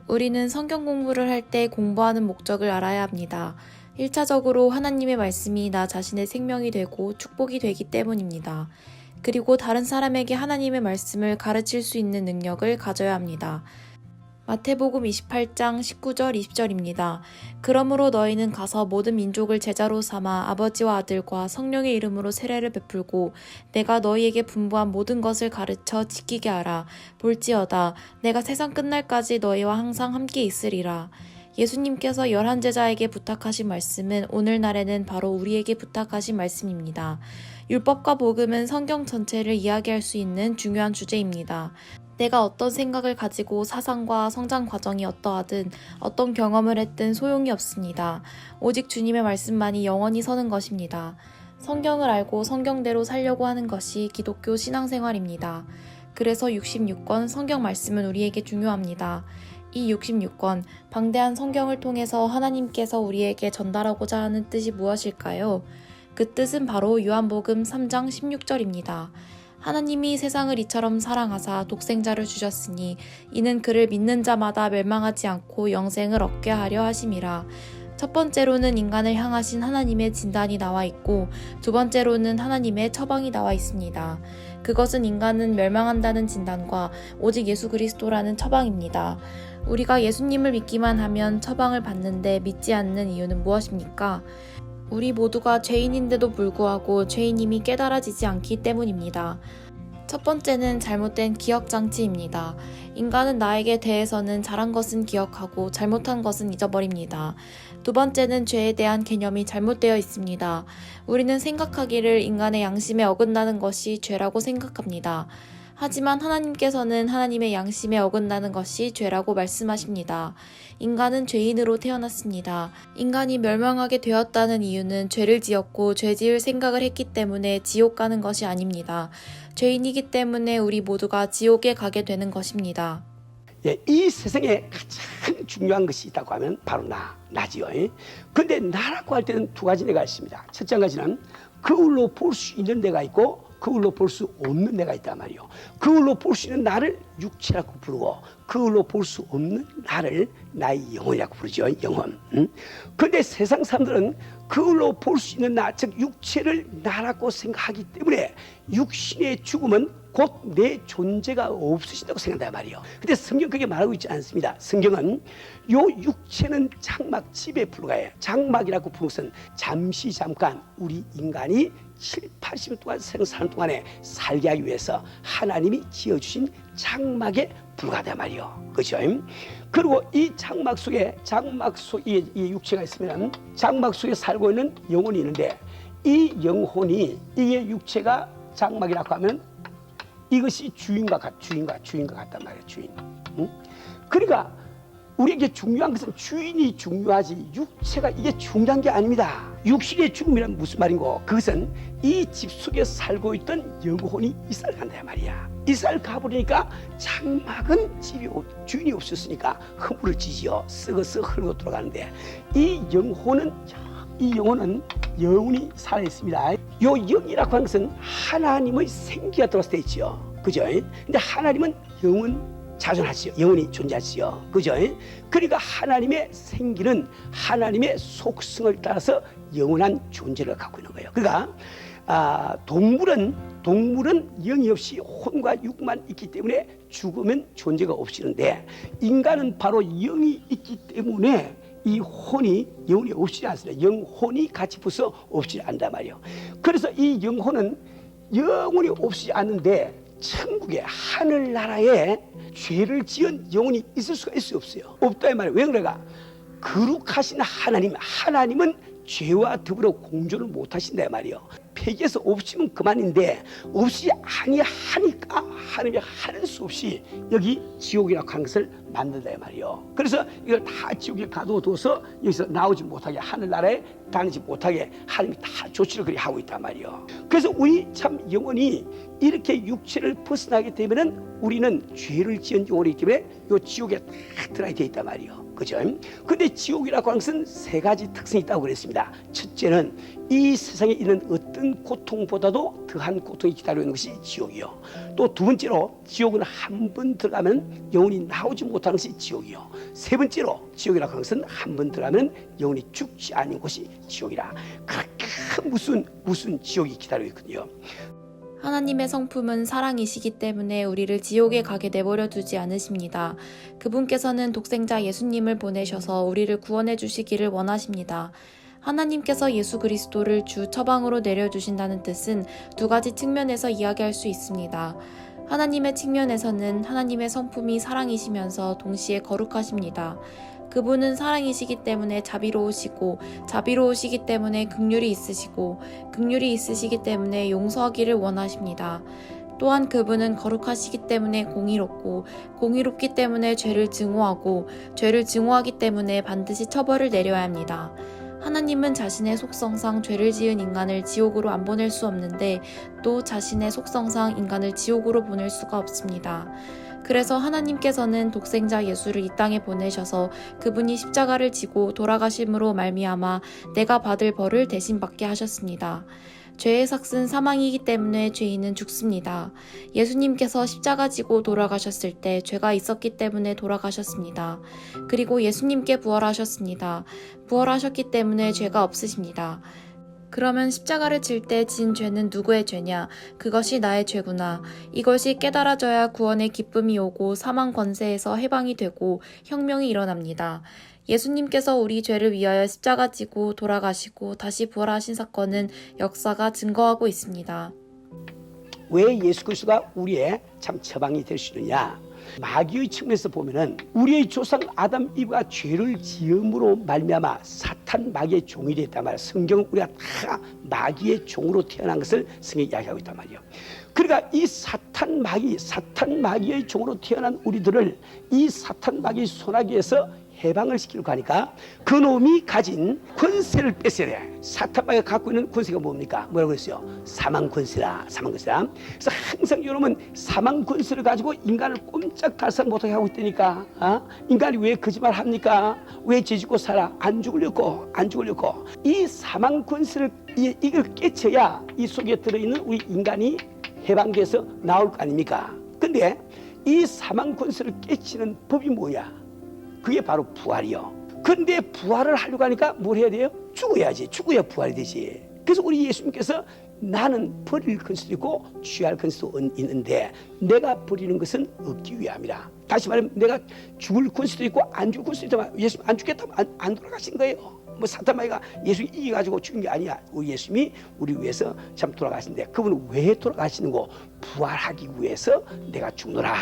우리는 성경 공부를 할 때 공부하는 목적을 알아야 합니다. 1차적으로 하나님의 말씀이 나 자신의 생명이 되고 축복이 되기 때문입니다. 그리고 다른 사람에게 하나님의 말씀을 가르칠 수 있는 능력을 가져야 합니다. 마태복음 28장 19절 20절입니다. 그러므로 너희는 가서 모든 민족을 제자로 삼아 아버지와 아들과 성령의 이름으로 세례를 베풀고 내가 너희에게 분부한 모든 것을 가르쳐 지키게 하라. 볼지어다 내가 세상 끝날까지 너희와 항상 함께 있으리라. 예수님께서 11제자에게 부탁하신 말씀은 오늘날에는 바로 우리에게 부탁하신 말씀입니다. 율법과 복음은 성경 전체를 이야기할 수 있는 중요한 주제입니다. 내가 어떤 생각을 가지고 사상과 성장 과정이 어떠하든 어떤 경험을 했든 소용이 없습니다. 오직 주님의 말씀만이 영원히 서는 것입니다. 성경을 알고 성경대로 살려고 하는 것이 기독교 신앙생활입니다. 그래서 66권 성경 말씀은 우리에게 중요합니다. 이 66권, 방대한 성경을 통해서 하나님께서 우리에게 전달하고자 하는 뜻이 무엇일까요? 그 뜻은 바로 요한복음 3장 16절입니다. 하나님이 세상을 이처럼 사랑하사 독생자를 주셨으니 이는 그를 믿는 자마다 멸망하지 않고 영생을 얻게 하려 하심이라. 첫 번째로는 인간을 향하신 하나님의 진단이 나와 있고 두 번째로는 하나님의 처방이 나와 있습니다. 그것은 인간은 멸망한다는 진단과 오직 예수 그리스도라는 처방입니다. 우리가 예수님을 믿기만 하면 처방을 받는데 믿지 않는 이유는 무엇입니까? 우리 모두가 죄인인데도 불구하고 죄인임이 깨달아지지 않기 때문입니다. 첫 번째는 잘못된 기억장치입니다. 인간은 나에게 대해서는 잘한 것은 기억하고 잘못한 것은 잊어버립니다. 두 번째는 죄에 대한 개념이 잘못되어 있습니다. 우리는 생각하기를 인간의 양심에 어긋나는 것이 죄라고 생각합니다. 하지만 하나님께서는 하나님의 양심에 어긋나는 것이 죄라고 말씀하십니다. 인간은 죄인으로 태어났습니다. 인간이 멸망하게 되었다는 이유는 죄를 지었고 죄 지을 생각을 했기 때문에 지옥 가는 것이 아닙니다. 죄인이기 때문에 우리 모두가 지옥에 가게 되는 것입니다. 이 세상에 가장 중요한 것이 있다고 하면 바로 나지요. 근데 나라고 할 때는 두 가지 내가 있습니다. 첫째 한 가지는 그걸로 볼 수 있는 내가 있고 그걸로 볼 수 없는 내가 있단 말이요. 그걸로 볼 수 있는 나를 육체라고 부르고 그걸로 볼 수 없는 나를 나의 영혼이라고 부르죠. 영혼. 근데 세상 사람들은 그걸로 볼 수 있는 나, 즉 육체를 나라고 생각하기 때문에 육신의 죽음은 곧 내 존재가 없으신다고 생각한단 말이에요. 근데 성경 그렇게 말하고 있지 않습니다. 성경은 요 육체는 장막 집에 불과해요. 장막이라고 부르는 것은 잠깐 우리 인간이 7, 80년 동안 생사는 동안에 살게 하기 위해서 하나님이 지어주신 장막에 불과하단 말이에요. 그렇죠? 그리고 이 장막 속에 이 육체가 있으면 장막 속에 살고 있는 영혼이 있는데 이 영혼이 이게 육체가 장막이라고 하면 이것이 주인과 같단 말이에요. 주인. 그러니까 우리에게 중요한 것은 주인이 중요하지 육체가 이게 중요한 게 아닙니다. 육신의 죽음이란 무슨 말인고? 그것은 이 집 속에 살고 있던 영혼이 이사를 간다 말이야. 이사를 가버리니까 장막은 주인이 없었으니까 허물어지지요. 썩어서 흐르고 돌아가는데 이 영혼은 영혼이 살아있습니다. 요 영이라고 하는 것은 하나님의 생기가 들어왔을 때 있지요. 그죠? 근데 하나님은 자존하시죠. 영원히 존재하시죠. 그죠? 그러니까 하나님의 생기는 하나님의 속성을 따라서 영원한 존재를 갖고 있는 거예요. 그러니까 동물은 영이 없이 혼과 육만 있기 때문에 죽으면 존재가 없이는데 인간은 바로 영이 있기 때문에 이 혼이 영혼이 없지 않습니다. 영혼이 같이 붙어 없지 않단 말이에요. 그래서 이 영혼은 영혼이 없지 않는데 천국에 하늘나라에 죄를 지은 영혼이 있을 수가 없어요. 없다 이 말이에요. 왜 그래가? 거룩하신 하나님은 죄와 더불어 공존을 못하신다 이 말이에요. 폐기해서 없으면 그만인데 없이 아니하니까 하나님이 하는 수 없이 여기 지옥이라고 하는 것을 만든다 이 말이에요. 그래서 이걸 다 지옥에 가둬둬서 여기서 나오지 못하게 하늘나라에 다니지 못하게 하나님이 다 조치를 그리 하고 있단 말이에요. 그래서 우리 참 영혼이 이렇게 육체를 벗어나게 되면은 우리는 죄를 지은 영혼이기 때문에 이 지옥에 다 들어가게 돼 있단 말이에요. 그죠? 근데 지옥이라고 하는 것은 세 가지 특성이 있다고 그랬습니다. 첫째는 이 세상에 있는 어떤 고통보다도 더한 고통이 기다리고 있는 것이 지옥이요. 또 두 번째로 지옥은 한 번 들어가면 영원히 나오지 못하는 것이 지옥이요. 세 번째로 지옥이라고 하는 것은 한 번 들어가면 영원히 죽지 않는 곳이 지옥이라. 그렇게 무슨 지옥이 기다리고 있거든요. 하나님의 성품은 사랑이시기 때문에 우리를 지옥에 가게 내버려 두지 않으십니다. 그분께서는 독생자 예수님을 보내셔서 우리를 구원해 주시기를 원하십니다. 하나님께서 예수 그리스도를 주 처방으로 내려주신다는 뜻은 두 가지 측면에서 이야기할 수 있습니다. 하나님의 측면에서는 하나님의 성품이 사랑이시면서 동시에 거룩하십니다. 그분은 사랑이시기 때문에 자비로우시고, 자비로우시기 때문에 긍휼이 있으시고, 긍휼이 있으시기 때문에 용서하기를 원하십니다. 또한 그분은 거룩하시기 때문에 공의롭고, 공의롭기 때문에 죄를 증오하고, 죄를 증오하기 때문에 반드시 처벌을 내려야 합니다. 하나님은 자신의 속성상 죄를 지은 인간을 지옥으로 안 보낼 수 없는데 또 자신의 속성상 인간을 지옥으로 보낼 수가 없습니다. 그래서 하나님께서는 독생자 예수를 이 땅에 보내셔서 그분이 십자가를 지고 돌아가심으로 말미암아 내가 받을 벌을 대신 받게 하셨습니다. 죄의 삭은 사망이기 때문에 죄인은 죽습니다. 예수님께서 십자가 지고 돌아가셨을 때 죄가 있었기 때문에 돌아가셨습니다. 그리고 예수님께 부활하셨습니다. 부활하셨기 때문에 죄가 없으십니다. 그러면 십자가를 질 때 진 죄는 누구의 죄냐? 그것이 나의 죄구나. 이것이 깨달아져야 구원의 기쁨이 오고 사망 권세에서 해방이 되고 혁명이 일어납니다. 예수님께서 우리 죄를 위하여 십자가 지고 돌아가시고 다시 부활하신 사건은 역사가 증거하고 있습니다. 왜 예수 그리스도가 우리의 참 처방이 될 수 있느냐? 마귀의 측면에서 보면은 우리의 조상 아담 이브가 죄를 지음으로 말미암아 사탄 마귀의 종이 됐단 말이야. 성경은 우리가 다 마귀의 종으로 태어난 것을 성경에 이야기하고 있단 말이에요. 그러니까 이 사탄 마귀의 종으로 태어난 우리들을 이 사탄 마귀의 손아귀에서 해방을 시키려고 하니까 그놈이 가진 권세를 뺏어야 돼. 사탄 마귀가 갖고 있는 권세가 뭡니까? 뭐라고 했어요? 사망 권세라. 그래서 항상 여러분 사망 권세를 가지고 인간을 꼼짝달싹 못하게 하고 있다니까. 인간이 왜 거짓말 합니까? 왜 죄짓고 살아? 안 죽으려고. 이 사망 권세를 이걸 깨쳐야 이 속에 들어있는 우리 인간이 해방돼서 나올 거 아닙니까? 근데 이 사망 권세를 깨치는 법이 뭐야? 그게 바로 부활이요. 근데 부활을 하려고 하니까 뭘 해야 돼요? 죽어야지. 죽어야 부활이 되지. 그래서 우리 예수님께서 나는 버릴 권세도 있고 취할 권세도 있는데 내가 버리는 것은 얻기 위함이라. 다시 말하면 내가 죽을 권세도 있고 안 죽을 권세도 있다면 예수님 안 죽겠다면 안 돌아가신 거예요. 뭐 사탄 마귀가 예수 이겨가지고 죽은 게 아니야. 우리 예수님이 우리 위해서 참 돌아가신데 그분은 왜 돌아가시는 거? 부활하기 위해서 내가 죽노라.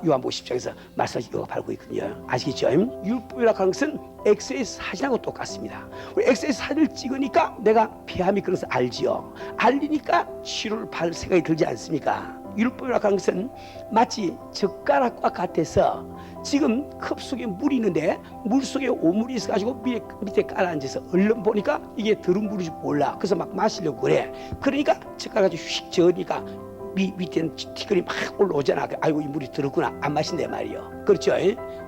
요한복음 10장에서 말씀하신 이거 바르고 있거든요. 아시겠죠? 율법이라고 하는 것은 엑스레이 사진하고 똑같습니다. 우리 엑스레이 사진을 찍으니까 내가 폐암이 그런 것을 알지요. 알리니까 치료를 받을 생각이 들지 않습니까? 율법이라고 하는 것은 마치 젓가락과 같아서 지금 컵 속에 물이 있는데 물 속에 오물이 있어가지고 밑에 깔아앉아서 얼른 보니까 이게 더러운 물인지 몰라. 그래서 막 마시려고 그래. 그러니까 젓가락 가지고 휙 저으니까 밑에는 티끌이 막 올라오잖아. 아이고 이 물이 더럽구나. 안 마신대 말이요. 그렇죠?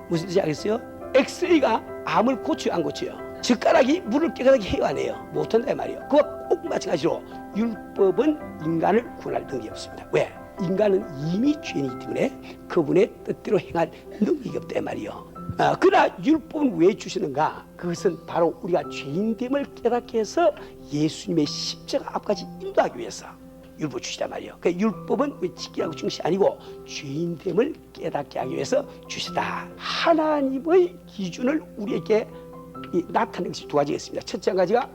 무슨 뜻인지 알겠어요? 엑스레이가 암을 고쳐요 안 고쳐요? 젓가락이 물을 깨끗하게 해요 안 해요? 못한다 말이에요. 그와 꼭 마찬가지로 율법은 인간을 구원할 능력이 없습니다. 왜? 인간은 이미 죄인이기 때문에 그분의 뜻대로 행할 능력이 없다 말이요. 그러나 율법은 왜 주시는가? 그것은 바로 우리가 죄인됨을 깨닫게 해서 예수님의 십자가 앞까지 인도하기 위해서 율법 주시단 말이에요. 그러니까 율법은 왜 지키라고 준 것이 아니고 죄인됨을 깨닫게 하기 위해서 주시다. 하나님의 기준을 우리에게 나타내는 것이 두 가지가 있습니다. 첫째 한 가지가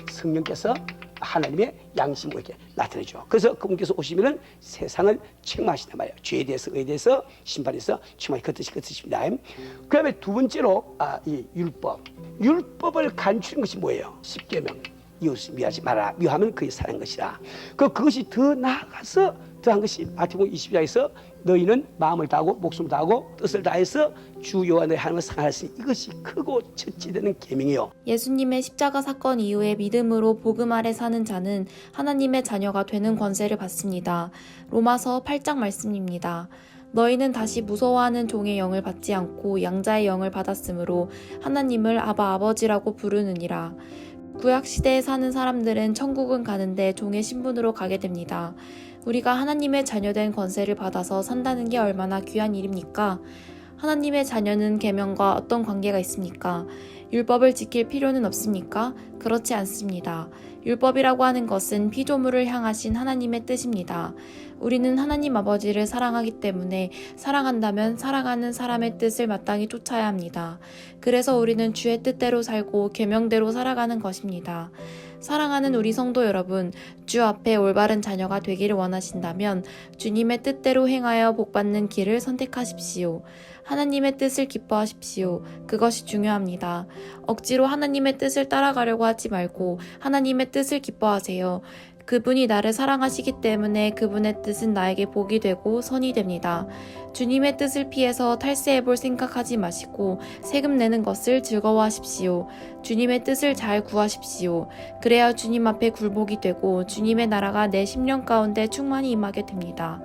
성령께서 하나님의 양심을 이렇게 나타내죠. 그래서 그분께서 오시면은 세상을 책망하신단 말이에요. 죄에 대해서, 의에 대해서, 심판에 대해서 책망이 그 뜻입니다. 그 다음에 두 번째로 이 율법을 간추린 것이 뭐예요? 십계명. 이웃을 미워하지 말아라. 미워하면 그의 사는 것이라. 그것이 더 나아가서 더한 것이 마태복음 22장에서 너희는 마음을 다하고 목숨을 다하고 뜻을 다해서 주 여호와 너희 하나님을 사랑하였으니 이것이 크고 첫째 되는 계명이요. 예수님의 십자가 사건 이후에 믿음으로 복음 아래 사는 자는 하나님의 자녀가 되는 권세를 받습니다. 로마서 8장 말씀입니다. 너희는 다시 무서워하는 종의 영을 받지 않고 양자의 영을 받았으므로 하나님을 아바 아버지라고 부르느니라. 구약시대에 사는 사람들은 천국은 가는데 종의 신분으로 가게 됩니다. 우리가 하나님의 자녀된 권세를 받아서 산다는 게 얼마나 귀한 일입니까? 하나님의 자녀는 계명과 어떤 관계가 있습니까? 율법을 지킬 필요는 없습니까? 그렇지 않습니다. 율법이라고 하는 것은 피조물을 향하신 하나님의 뜻입니다. 우리는 하나님 아버지를 사랑하기 때문에 사랑한다면 사랑하는 사람의 뜻을 마땅히 쫓아야 합니다. 그래서 우리는 주의 뜻대로 살고 계명대로 살아가는 것입니다. 사랑하는 우리 성도 여러분, 주 앞에 올바른 자녀가 되기를 원하신다면 주님의 뜻대로 행하여 복받는 길을 선택하십시오. 하나님의 뜻을 기뻐하십시오. 그것이 중요합니다. 억지로 하나님의 뜻을 따라가려고 하지 말고 하나님의 뜻을 기뻐하세요. 그분이 나를 사랑하시기 때문에 그분의 뜻은 나에게 복이 되고 선이 됩니다. 주님의 뜻을 피해서 탈세해볼 생각하지 마시고 세금 내는 것을 즐거워하십시오. 주님의 뜻을 잘 구하십시오. 그래야 주님 앞에 굴복이 되고 주님의 나라가 내 심령 가운데 충만히 임하게 됩니다.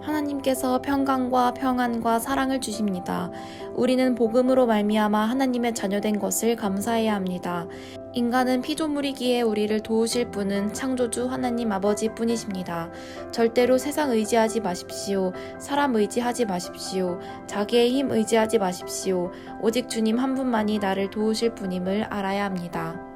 하나님께서 평강과 평안과 사랑을 주십니다. 우리는 복음으로 말미암아 하나님의 자녀된 것을 감사해야 합니다. 인간은 피조물이기에 우리를 도우실 분은 창조주 하나님 아버지 뿐이십니다. 절대로 세상 의지하지 마십시오. 사람 의지하지 마십시오. 자기의 힘 의지하지 마십시오. 오직 주님 한 분만이 나를 도우실 분임을 알아야 합니다.